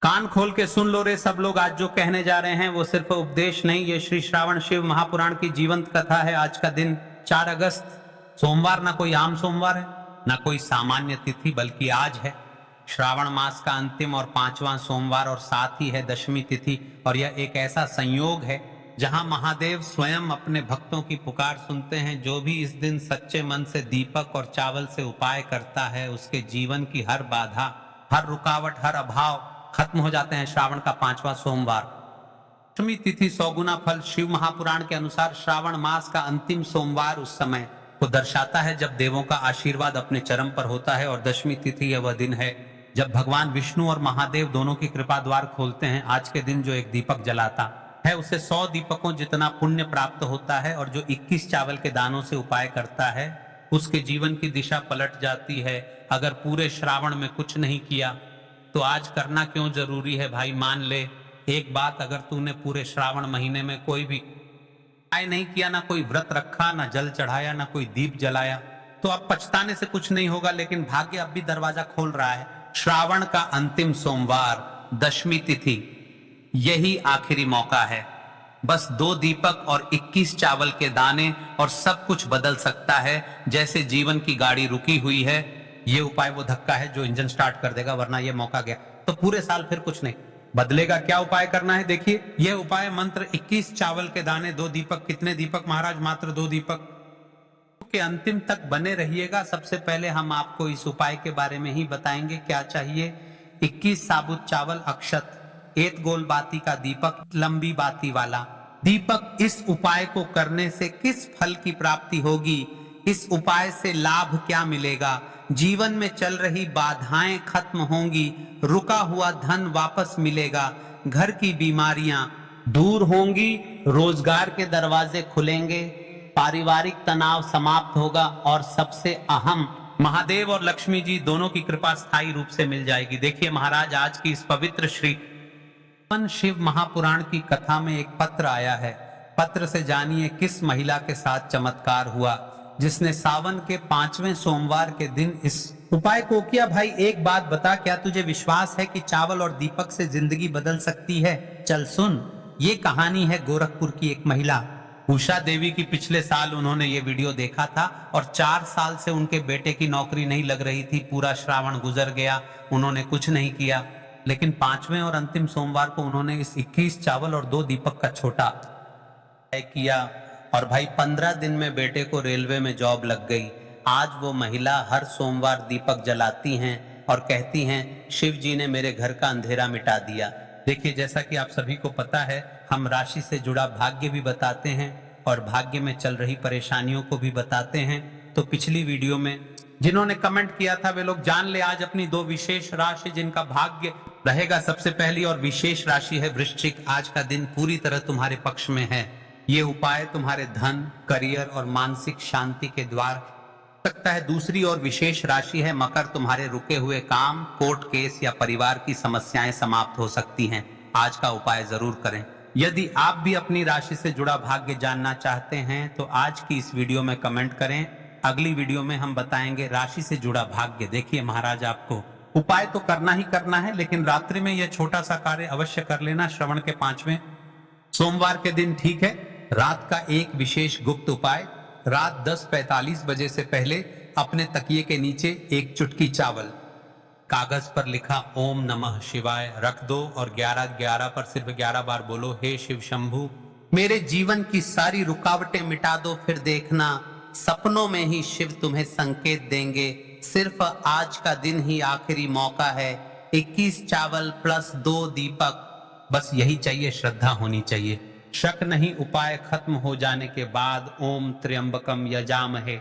कान खोल के सुन लो रे सब लोग, आज जो कहने जा रहे हैं वो सिर्फ उपदेश नहीं, ये श्री श्रावण शिव महापुराण की जीवंत कथा है। आज का दिन 4 अगस्त सोमवार, ना कोई आम सोमवार है ना कोई सामान्य तिथि, बल्कि आज है श्रावण मास का अंतिम और 5वां सोमवार और साथ ही है दशमी तिथि। और यह एक ऐसा संयोग है जहां महादेव स्वयं अपने भक्तों की पुकार सुनते हैं। जो भी इस दिन सच्चे मन से दीपक और चावल से उपाय करता है उसके जीवन की हर बाधा, हर रुकावट, हर अभाव खत्म हो जाते हैं। श्रावण का 5वां सोमवार दशमी तिथि 100 गुना फल। शिव महापुराण के अनुसार श्रावण मास का अंतिम सोमवार उस समय को दर्शाता है जब देवों का आशीर्वाद अपने चरम पर होता है, और दशमी तिथि यह वह दिन है जब भगवान विष्णु और महादेव दोनों की कृपा द्वार खोलते हैं। आज के दिन जो एक दीपक जलाता है उसे 100 दीपकों जितना पुण्य प्राप्त होता है, और जो 21 चावल के दानों से उपाय करता है उसके जीवन की दिशा पलट जाती है। अगर पूरे श्रावण में कुछ नहीं किया तो आज करना क्यों जरूरी है भाई। मान ले एक बात, अगर तूने पूरे श्रावण महीने में कोई भी उपाय नहीं किया, ना कोई व्रत रखा, ना जल चढ़ाया, ना कोई दीप जलाया, तो अब पछताने से कुछ नहीं होगा। लेकिन भाग्य अब भी दरवाजा खोल रहा है। श्रावण का अंतिम सोमवार दशमी तिथि यही आखिरी मौका है। बस 2 दीपक और 21 चावल के दाने और सब कुछ बदल सकता है। जैसे जीवन की गाड़ी रुकी हुई है, ये उपाय वो धक्का है जो इंजन स्टार्ट कर देगा, वरना ये मौका गया तो पूरे साल फिर कुछ नहीं बदलेगा। क्या उपाय करना है देखिए, यह उपाय मंत्र 21 चावल के दाने, 2 दीपक। कितने दीपक महाराज? मात्र 2 दीपक के अंतिम तक बने रहिएगा। सबसे पहले हम आपको इस उपाय के बारे में ही बताएंगे। क्या चाहिए? 21 साबुत चावल, अक्षत, 1 गोल बाती का दीपक, लंबी बाती वाला दीपक। इस उपाय को करने से किस फल की प्राप्ति होगी? इस उपाय से लाभ क्या मिलेगा? जीवन में चल रही बाधाएं खत्म होंगी, रुका हुआ धन वापस मिलेगा, घर की बीमारियां दूर होंगी, रोजगार के दरवाजे खुलेंगे, पारिवारिक तनाव समाप्त होगा, और सबसे अहम महादेव और लक्ष्मी जी दोनों की कृपा स्थायी रूप से मिल जाएगी। देखिए महाराज, आज की इस पवित्र श्री शिव महापुराण की कथा में एक पत्र आया है। पत्र से जानिए किस महिला के साथ चमत्कार हुआ जिसने सावन के 5वें सोमवार के दिन इस उपाय को किया। भाई एक बात बता, क्या तुझे विश्वास है कि चावल और दीपक से जिंदगी बदल सकती है? चल सुन, ये कहानी है गोरखपुर की एक महिला उषा देवी की। पिछले साल उन्होंने ये वीडियो देखा था और 4 साल से उनके बेटे की नौकरी नहीं लग रही थी। पूरा श्रावण गुजर गया, उन्होंने कुछ नहीं किया, लेकिन 5वें और अंतिम सोमवार को उन्होंने इस 21 चावल और 2 दीपक का छोटा तय किया, और भाई 15 दिन में बेटे को रेलवे में जॉब लग गई। आज वो महिला हर सोमवार दीपक जलाती हैं और कहती हैं, शिव जी ने मेरे घर का अंधेरा मिटा दिया। देखिए, जैसा कि आप सभी को पता है, हम राशि से जुड़ा भाग्य भी बताते हैं और भाग्य में चल रही परेशानियों को भी बताते हैं। तो पिछली वीडियो में जिन्होंने कमेंट किया था वे लोग जान ले आज अपनी 2 विशेष राशि जिनका भाग्य रहेगा। सबसे पहली और विशेष राशि है वृश्चिक। आज का दिन पूरी तरह तुम्हारे पक्ष में है। ये उपाय तुम्हारे धन, करियर और मानसिक शांति के द्वार सकता है। दूसरी और विशेष राशि है मकर। तुम्हारे रुके हुए काम, कोर्ट केस या परिवार की समस्याएं समाप्त हो सकती हैं। आज का उपाय जरूर करें। यदि आप भी अपनी राशि से जुड़ा भाग्य जानना चाहते हैं तो आज की इस वीडियो में कमेंट करें। अगली वीडियो में हम बताएंगे राशि से जुड़ा भाग्य। देखिए महाराज, आपको उपाय तो करना ही करना है, लेकिन रात्रि में यह छोटा सा कार्य अवश्य कर लेना। श्रवण के 5वें सोमवार के दिन, ठीक है? रात का एक विशेष गुप्त उपाय, रात 10:45 बजे से पहले अपने तकिए के नीचे 1 चुटकी चावल कागज पर लिखा ओम नमः शिवाय रख दो, और 11:11 पर सिर्फ 11 बार बोलो, हे शिव शंभू मेरे जीवन की सारी रुकावटें मिटा दो, फिर देखना सपनों में ही शिव तुम्हें संकेत देंगे। सिर्फ आज का दिन ही आखिरी मौका है। 21 चावल प्लस 2 दीपक, बस यही चाहिए, श्रद्धा होनी चाहिए। शक नहीं, उपाय खत्म हो जाने के बाद ओम त्र्यंबकम यजामहे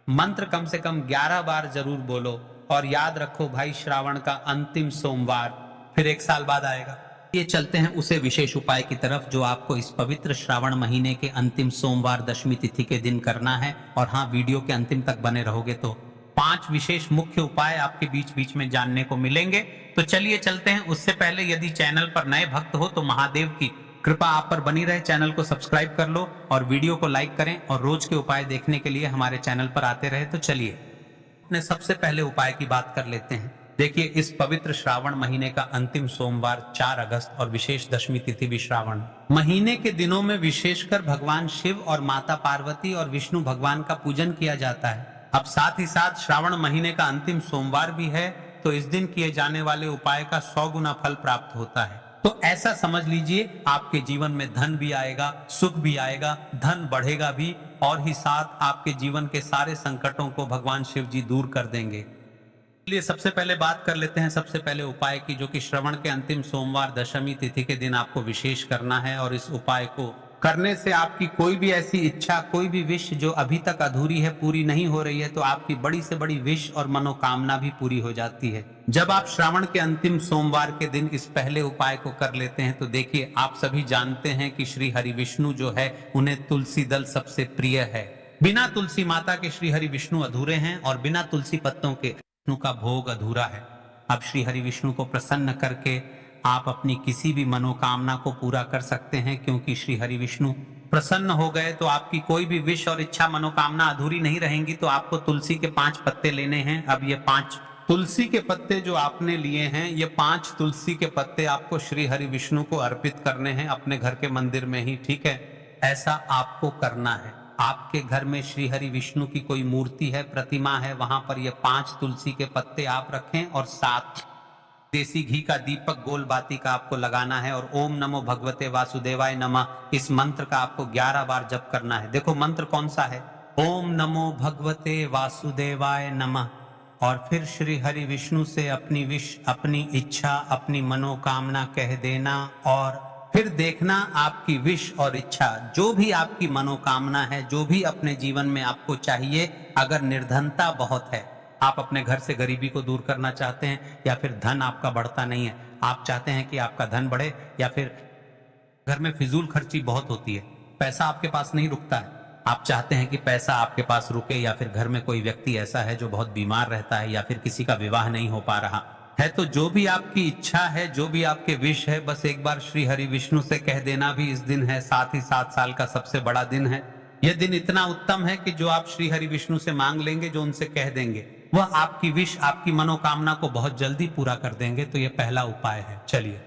मंत्र कम से कम 11 बार जरूर बोलो। और याद रखो भाई, श्रावण का अंतिम सोमवार फिर 1 साल बाद आएगा। ये चलते हैं उसे विशेष उपाय की तरफ जो आपको इस पवित्र श्रावण महीने के अंतिम सोमवार दशमी तिथि के दिन करना है। और हाँ, वीडियो के अंतिम तक बने रहोगे तो 5 विशेष मुख्य उपाय आपके बीच बीच में जानने को मिलेंगे। तो चलिए चलते हैं। उससे पहले यदि चैनल पर नए भक्त हो तो महादेव की कृपा आप पर बनी रहे, चैनल को सब्सक्राइब कर लो और वीडियो को लाइक करें, और रोज के उपाय देखने के लिए हमारे चैनल पर आते रहे। तो चलिए अपने सबसे पहले उपाय की बात कर लेते हैं। देखिए, इस पवित्र श्रावण महीने का अंतिम सोमवार 4 अगस्त और विशेष दशमी तिथि भी श्रावण महीने के दिनों में विशेषकर भगवान शिव और माता पार्वती और विष्णु भगवान का पूजन किया जाता है। अब साथ ही साथ श्रावण महीने का अंतिम सोमवार भी है, तो इस दिन किए जाने वाले उपाय का 100 गुना फल प्राप्त होता है। तो ऐसा समझ लीजिए, आपके जीवन में धन भी आएगा, सुख भी आएगा, धन बढ़ेगा भी, और ही साथ आपके जीवन के सारे संकटों को भगवान शिव जी दूर कर देंगे। इसलिए सबसे पहले बात कर लेते हैं सबसे पहले उपाय की, जो कि श्रवण के अंतिम सोमवार दशमी तिथि के दिन आपको विशेष करना है। और इस उपाय को करने से आपकी कोई भी ऐसी इच्छा, कोई भी विश जो अभी तक अधूरी है, पूरी नहीं हो रही है, तो आपकी बड़ी से बड़ी विश और मनोकामना भी पूरी हो जाती है। जब आप श्रावण के अंतिम सोमवार के दिन इस पहले उपाय को कर लेते हैं, तो देखिए, आप सभी जानते हैं कि श्री हरि विष्णु जो है, उन्हें तुलसी दल सबसे प्रिय है। बिना तुलसी माता के श्री हरि विष्णु अधूरे हैं, और बिना तुलसी पत्तों के विष्णु का भोग अधूरा है। अब श्री हरि विष्णु को प्रसन्न करके आप अपनी किसी भी मनोकामना को पूरा कर सकते हैं, क्योंकि श्री हरि विष्णु प्रसन्न हो गए तो आपकी कोई भी विश और इच्छा, मनोकामना अधूरी नहीं रहेंगी। तो आपको तुलसी के 5 पत्ते लेने हैं। अब ये 5 तुलसी के पत्ते जो आपने लिए हैं, ये 5 तुलसी के पत्ते आपको श्री हरि विष्णु को अर्पित करने हैं अपने घर के मंदिर में ही, ठीक है? ऐसा आपको करना है। आपके घर में श्री हरि विष्णु की कोई मूर्ति है, प्रतिमा है, वहां पर ये 5 तुलसी के पत्ते आप रखें, और 7 देसी घी का दीपक गोल बाती का आपको लगाना है। और ओम नमो भगवते वासुदेवाय नमः, इस मंत्र का आपको 11 बार जप करना है। देखो मंत्र कौन सा है, ओम नमो भगवते वासुदेवाय नमः। और फिर श्री हरि विष्णु से अपनी विश, अपनी इच्छा, अपनी मनोकामना कह देना, और फिर देखना आपकी विश और इच्छा, जो भी आपकी मनोकामना है, जो भी अपने जीवन में आपको चाहिए, अगर निर्धनता बहुत है, आप अपने घर से गरीबी को दूर करना चाहते हैं, या फिर धन आपका बढ़ता नहीं है, आप चाहते हैं कि आपका धन बढ़े, या फिर घर में फिजूल खर्ची बहुत होती है, पैसा आपके पास नहीं रुकता है, आप चाहते हैं कि पैसा आपके पास रुके, या फिर घर में कोई व्यक्ति ऐसा है जो बहुत बीमार रहता है, या फिर किसी का विवाह नहीं हो पा रहा है, तो जो भी आपकी इच्छा है, जो भी आपके विश है, बस एक बार श्री हरि विष्णु से कह देना भी इस दिन है। साथ ही 7 साल का सबसे बड़ा दिन है। यह दिन इतना उत्तम है कि जो आप श्री हरि विष्णु से मांग लेंगे, जो उनसे कह देंगे, वह आपकी विश, आपकी मनोकामना को बहुत जल्दी पूरा कर देंगे। तो यह पहला उपाय है। चलिए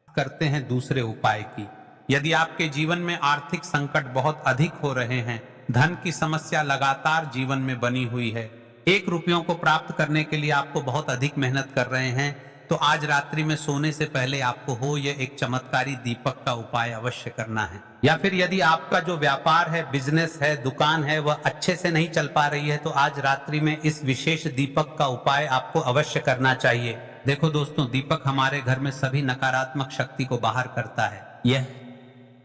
करते हैं दूसरे उपाय की। यदि आपके जीवन में आर्थिक संकट बहुत अधिक हो रहे हैं, धन की समस्या लगातार जीवन में बनी हुई है, 1 रुपयों को प्राप्त करने के लिए आपको बहुत अधिक मेहनत कर रहे हैं, तो आज रात्रि में सोने से पहले आपको हो यह एक चमत्कारी दीपक का उपाय अवश्य करना है। या फिर यदि आपका जो व्यापार है, बिजनेस है, दुकान है, वह अच्छे से नहीं चल पा रही है, तो आज रात्रि में इस विशेष दीपक का उपाय आपको अवश्य करना चाहिए। देखो दोस्तों, दीपक हमारे घर में सभी नकारात्मक शक्ति को बाहर करता है। यह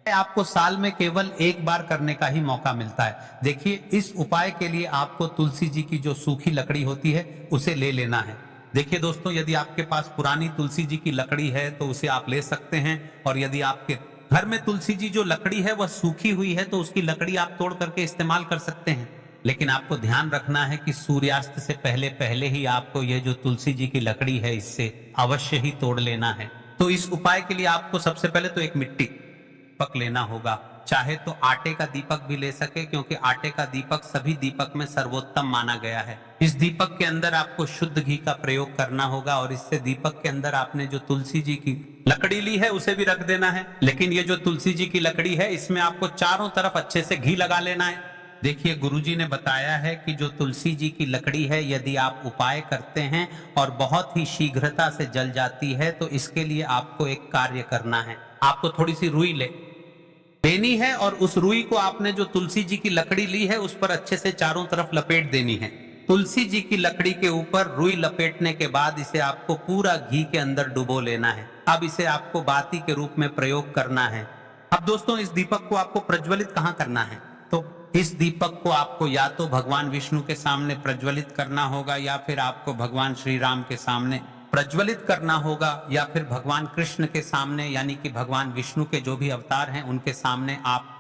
आपको साल में केवल 1 बार करने का ही मौका मिलता है। देखिए, इस उपाय के लिए आपको तुलसी जी की जो सूखी लकड़ी होती है, उसे ले लेना है। देखिए दोस्तों, यदि आपके पास पुरानी तुलसी जी की लकड़ी है तो उसे आप ले सकते हैं, और यदि आपके घर में तुलसी जी जो लकड़ी है वह सूखी हुई है, तो उसकी लकड़ी आप तोड़ करके इस्तेमाल कर सकते हैं। लेकिन आपको ध्यान रखना है कि सूर्यास्त से पहले पहले ही आपको यह जो तुलसी जी की लकड़ी है, इससे अवश्य ही तोड़ लेना है। तो इस उपाय के लिए आपको सबसे पहले तो एक मिट्टी दीपक लेना होगा। चाहे तो आटे का दीपक भी ले सके, क्योंकि आटे का दीपक सभी दीपक में सर्वोत्तम माना गया है। इस दीपक के अंदर आपको शुद्ध घी का प्रयोग करना होगा, और इससे दीपक के अंदर आपने जो तुलसी जी की लकड़ी ली है उसे भी रख देना है। लेकिन ये जो तुलसी जी की लकड़ी है, इसमें आपको चारों तरफ अच्छे से घी लगा लेना है। देखिए, गुरुजी ने बताया है कि जो तुलसी जी की लकड़ी है, यदि आप उपाय करते हैं और बहुत ही शीघ्रता से जल जाती है, तो इसके लिए आपको एक कार्य करना है। आपको थोड़ी सी रुई लेनी है, और उस रुई को आपने जो तुलसी जी की लकड़ी ली है उस पर अच्छे से चारों तरफ लपेट देनी है। तुलसी जी की लकड़ी के ऊपर रुई लपेटने के बाद इसे आपको पूरा घी के अंदर डुबो लेना है। अब इसे आपको बाती के रूप में प्रयोग करना है। अब दोस्तों, इस दीपक को आपको प्रज्वलित कहाँ करना है? तो इस दीपक को आपको या तो भगवान विष्णु के सामने प्रज्वलित करना होगा, या फिर आपको भगवान श्री राम के सामने प्रज्वलित करना होगा, या फिर भगवान कृष्ण के सामने, यानी कि भगवान विष्णु के जो भी अवतार हैं उनके सामने आप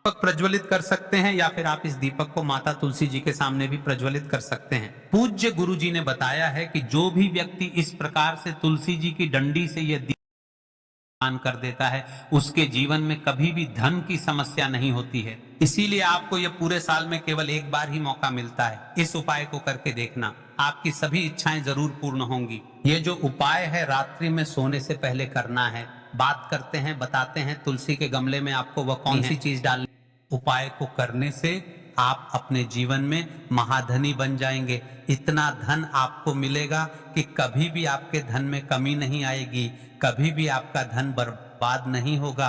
दीपक प्रज्वलित कर सकते हैं, या फिर आप इस दीपक को माता तुलसी जी के सामने भी प्रज्वलित कर सकते हैं। पूज्य गुरु जी ने बताया है कि जो भी व्यक्ति इस प्रकार से तुलसी जी की डंडी से यह दीपक दान कर देता है, उसके जीवन में कभी भी धन की समस्या नहीं होती है। इसीलिए आपको ये पूरे साल में केवल एक बार ही मौका मिलता है। इस उपाय को करके देखना, आपकी सभी इच्छाएं जरूर पूर्ण होंगी। ये जो उपाय है रात्रि में सोने से पहले करना है। बात करते हैं, बताते हैं तुलसी के गमले में आपको वह कौन सी चीज डालनी। उपाय को करने से आप अपने जीवन में महाधनी बन जाएंगे। इतना धन आपको मिलेगा कि कभी भी आपके धन में कमी नहीं आएगी, कभी भी आपका धन बर्बाद नहीं होगा।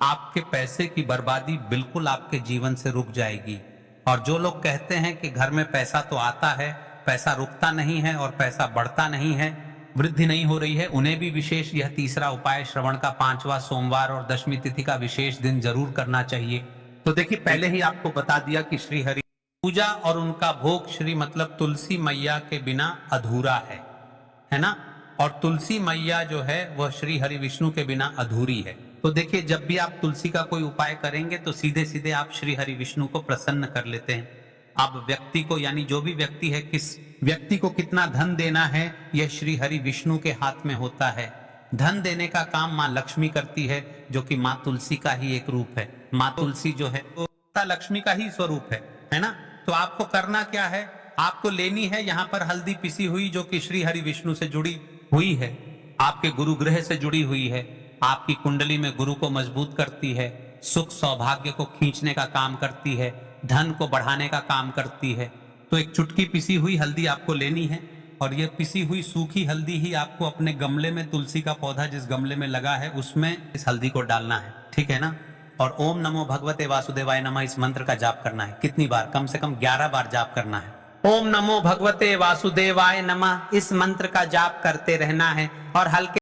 आपके पैसे की बर्बादी बिल्कुल आपके जीवन से रुक जाएगी। और जो लोग कहते हैं कि घर में पैसा तो आता है, पैसा रुकता नहीं है और पैसा बढ़ता नहीं है, वृद्धि नहीं हो रही है, उन्हें भी विशेष यह तीसरा उपाय श्रवण का 5वां सोमवार और दशमी तिथि का विशेष दिन जरूर करना चाहिए। तो देखिए, पहले ही आपको बता दिया कि श्री हरि पूजा और उनका भोग श्री मतलब तुलसी मैया के बिना अधूरा है ना। और तुलसी मैया जो है वह श्री हरि विष्णु के बिना अधूरी है। तो देखिए, जब भी आप तुलसी का कोई उपाय करेंगे तो सीधे सीधे आप श्री हरि विष्णु को प्रसन्न कर लेते हैं। अब व्यक्ति को, यानी जो भी व्यक्ति है, किस व्यक्ति को कितना धन देना है, यह श्री हरि विष्णु के हाथ में होता है। धन देने का काम माँ लक्ष्मी करती है, जो कि माँ तुलसी का ही एक रूप है। माँ तुलसी जो है वो लक्ष्मी का ही स्वरूप है ना। तो आपको करना क्या है, आपको लेनी है यहाँ पर हल्दी पिसी हुई, जो कि श्री हरि विष्णु से जुड़ी हुई है, आपके गुरु ग्रह से जुड़ी हुई है, आपकी कुंडली में गुरु को मजबूत करती है, सुख सौभाग्य को खींचने का काम करती है, धन को बढ़ाने का काम करती है। तो एक चुटकी पिसी हुई हल्दी आपको लेनी है और ये पिसी हुई सूखी हल्दी ही आपको अपने गमले में, तुलसी का पौधा जिस गमले में लगा है उसमें इस हल्दी को डालना है, ठीक है ना। और ओम नमो भगवते वासुदेवाय नमः इस मंत्र का जाप करना है। कितनी बार? कम से कम 11 बार जाप करना है। ओम नमो भगवते वासुदेवाय नमः इस मंत्र का जाप करते रहना है और हल्के